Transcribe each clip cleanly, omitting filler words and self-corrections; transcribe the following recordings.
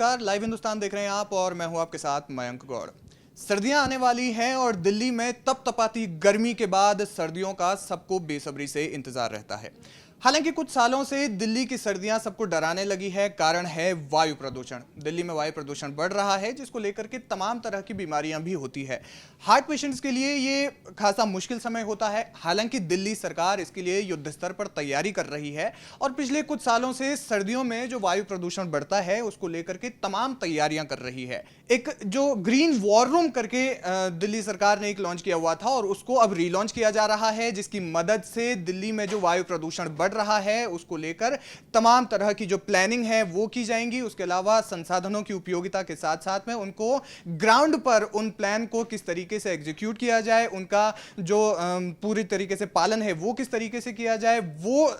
नमस्कार, लाइव हिंदुस्तान देख रहे हैं आप और मैं हूं आपके साथ मयंक गौड़। सर्दियां आने वाली हैं और दिल्ली में तपतपाती गर्मी के बाद सर्दियों का सबको बेसब्री से इंतजार रहता है। हालांकि कुछ सालों से दिल्ली की सर्दियां सबको डराने लगी है। कारण है वायु प्रदूषण। दिल्ली में वायु प्रदूषण बढ़ रहा है, जिसको लेकर के तमाम तरह की बीमारियां भी होती है। हार्ट पेशेंट्स के लिए ये खासा मुश्किल समय होता है। हालांकि दिल्ली सरकार इसके लिए युद्ध स्तर पर तैयारी कर रही है और पिछले कुछ सालों से सर्दियों में जो वायु प्रदूषण बढ़ता है उसको लेकर के तमाम तैयारियां कर रही है। एक जो ग्रीन वॉर रूम करके दिल्ली सरकार ने एक लॉन्च किया हुआ था और उसको अब रीलॉन्च किया जा रहा है, जिसकी मदद से दिल्ली में जो वायु प्रदूषण बढ़ रहा है उसको लेकर तमाम तरह की जो प्लानिंग है वो की जाएंगी। उसके अलावा संसाधनों की उपयोगिता के साथ साथ में उनको ग्राउंड पर उन प्लान को किस तरीके से एग्जीक्यूट किया जाए, उनका जो पूरी तरीके से पालन है वो किस तरीके से किया जाए, वो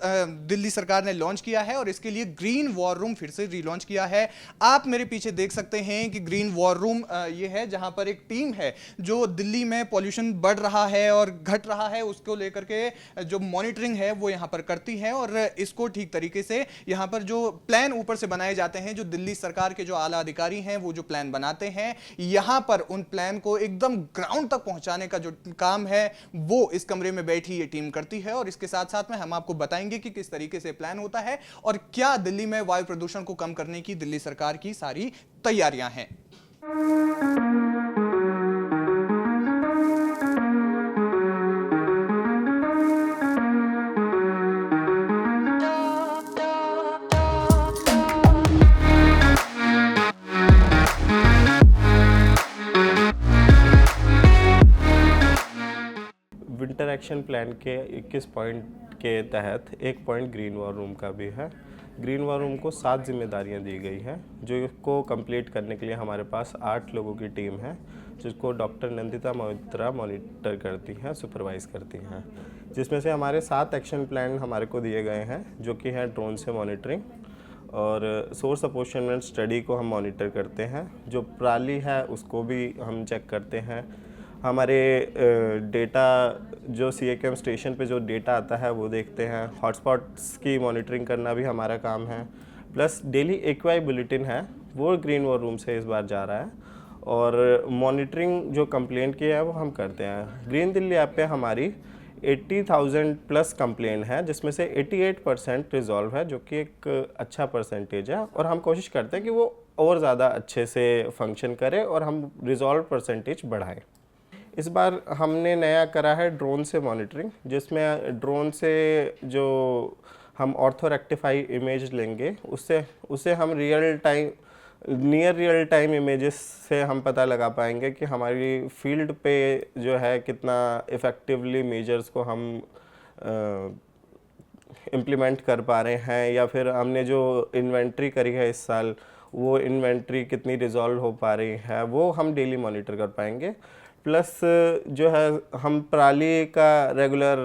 दिल्ली सरकार ने लॉन्च किया है और इसके लिए ग्रीन वॉर रूम फिर से रीलॉन्च किया है। आप मेरे पीछे देख सकते हैं कि ग्रीन वॉर रूम ये है, जहां पर एक टीम है जो दिल्ली में पॉल्यूशन बढ़ रहा है और घट रहा है उसको लेकर के जो मॉनिटरिंग है वो यहां पर करती है और इसको ठीक तरीके से यहां पर जो प्लान ऊपर से बनाए जाते हैं, जो दिल्ली सरकार के जो आला अधिकारी हैं वो जो प्लान बनाते हैं, यहां पर उन प्लान को एकदम ग्राउंड तक पहुंचाने का जो काम है वो इस कमरे में बैठी ये टीम करती है। और इसके साथ साथ में हम आपको बताएंगे कि किस तरीके से प्लान होता है और क्या दिल्ली में वायु प्रदूषण को कम करने की दिल्ली सरकार की सारी तैयारियां हैं। विंटर एक्शन प्लान के 21 पॉइंट के तहत एक पॉइंट ग्रीन वॉर रूम का भी है। ग्रीन वॉर रूम को 7 जिम्मेदारियां दी गई हैं, जो इसको कंप्लीट करने के लिए हमारे पास 8 लोगों की टीम है, जिसको डॉक्टर नंदिता मोहित्रा मॉनिटर करती हैं, सुपरवाइज करती हैं। जिसमें से हमारे 7 एक्शन प्लान हमारे को दिए गए हैं, जो कि हैं ड्रोन से मॉनिटरिंग और सोर्स अपोर्शनमेंट स्टडी को हम मॉनिटर करते हैं, जो पराली है उसको भी हम चेक करते हैं। हमारे डेटा जो CAQM स्टेशन पे जो डेटा आता है वो देखते हैं। हॉटस्पॉट्स की मॉनिटरिंग करना भी हमारा काम है। प्लस डेली एक्वाई बुलेटिन है वो ग्रीन वॉर रूम से इस बार जा रहा है और मॉनिटरिंग जो कंप्लेंट की है वो हम करते हैं। ग्रीन दिल्ली ऐप पे हमारी 80,000 प्लस कंप्लेंट है, जिसमें से 88% रिजॉल्व है, जो कि एक अच्छा परसेंटेज है और हम कोशिश करते हैं कि वो और ज़्यादा अच्छे से फंक्शन करे और हम रिजॉल्व परसेंटेज बढ़ाएं। इस बार हमने नया करा है ड्रोन से मॉनिटरिंग, जिसमें ड्रोन से जो हम ऑर्थो रेक्टिफाई इमेज लेंगे उससे हम नियर रियल टाइम इमेजेस से हम पता लगा पाएंगे कि हमारी फील्ड पे जो है कितना इफ़ेक्टिवली मेजर्स को हम इम्प्लीमेंट कर पा रहे हैं, या फिर हमने जो इन्वेंट्री करी है इस साल वो इन्वेंट्री कितनी रिजॉल्व हो पा रही है, वो हम डेली मॉनिटर कर पाएंगे। प्लस जो है हम पराली का रेगुलर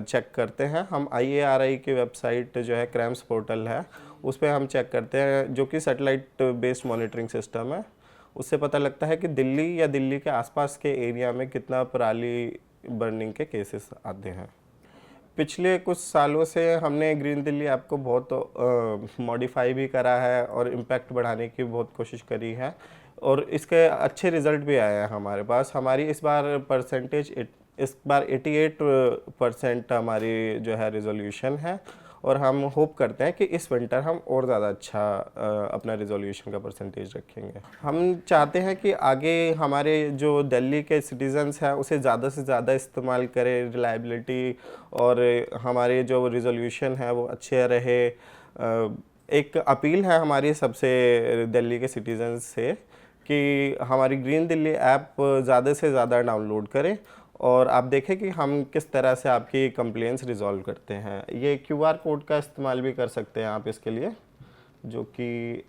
चेक करते हैं। हम IARI की वेबसाइट जो है क्रैम्स पोर्टल है उस पर हम चेक करते हैं, जो कि सैटेलाइट बेस्ड मॉनिटरिंग सिस्टम है। उससे पता लगता है कि दिल्ली या दिल्ली के आसपास के एरिया में कितना पराली बर्निंग के केसेस आते हैं। पिछले कुछ सालों से हमने ग्रीन दिल्ली ऐप को बहुत मॉडिफाई भी करा है और इम्पैक्ट बढ़ाने की बहुत कोशिश करी है और इसके अच्छे रिज़ल्ट भी आए हैं हमारे पास। हमारी इस बार 88% हमारी जो है रिजोल्यूशन है और हम होप करते हैं कि इस विंटर हम और ज़्यादा अच्छा अपना रिजोल्यूशन का परसेंटेज रखेंगे। हम चाहते हैं कि आगे हमारे जो दिल्ली के सिटीजन्स हैं उसे ज़्यादा से ज़्यादा इस्तेमाल करें, रिलायबिलिटी और हमारे जो रिजोल्यूशन है वो अच्छे रहे। एक अपील है हमारी सबसे दिल्ली के सिटीजन्स से कि हमारी ग्रीन दिल्ली ऐप ज़्यादा से ज़्यादा डाउनलोड करें और आप देखें कि हम किस तरह से आपकी कंप्लेंट्स रिजॉल्व करते हैं। ये QR कोड का इस्तेमाल भी कर सकते हैं आप इसके लिए, जो कि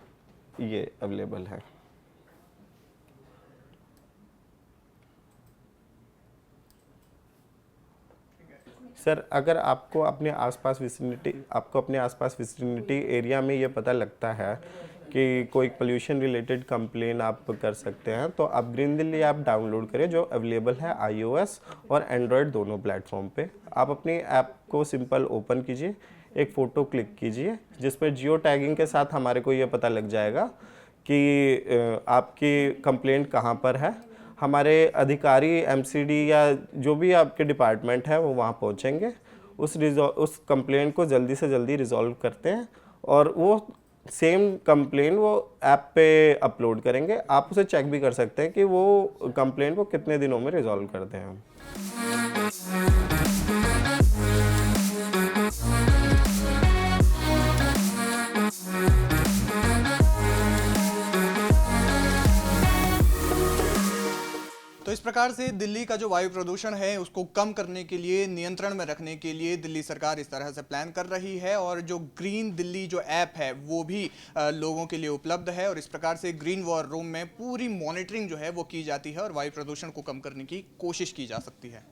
ये अवेलेबल है। सर, अगर आपको अपने आसपास विसिनिटी एरिया में ये पता लगता है कि कोई पोल्यूशन रिलेटेड कंप्लेन आप कर सकते हैं, तो आप ग्रीन दिल्ली ऐप डाउनलोड करें, जो अवेलेबल है iOS और एंड्रॉयड दोनों प्लेटफॉर्म पे। आप अपनी ऐप को सिंपल ओपन कीजिए, एक फ़ोटो क्लिक कीजिए जिस पर जियो टैगिंग के साथ हमारे को ये पता लग जाएगा कि आपकी कंप्लेंट कहाँ पर है। हमारे अधिकारी एमसीडी या जो भी आपके डिपार्टमेंट है वो वहाँ पहुँचेंगे, उस कंप्लेंट को जल्दी से जल्दी रिजॉल्व करते हैं और वो सेम कंप्लेंट वो ऐप पे अपलोड करेंगे। आप उसे चेक भी कर सकते हैं कि वो कंप्लेंट वो कितने दिनों में रिजॉल्व करते हैं हम। तो इस प्रकार से दिल्ली का जो वायु प्रदूषण है उसको कम करने के लिए, नियंत्रण में रखने के लिए दिल्ली सरकार इस तरह से प्लान कर रही है और जो ग्रीन दिल्ली जो ऐप है वो भी लोगों के लिए उपलब्ध है और इस प्रकार से ग्रीन वॉर रूम में पूरी मॉनिटरिंग जो है वो की जाती है और वायु प्रदूषण को कम करने की कोशिश की जा सकती है।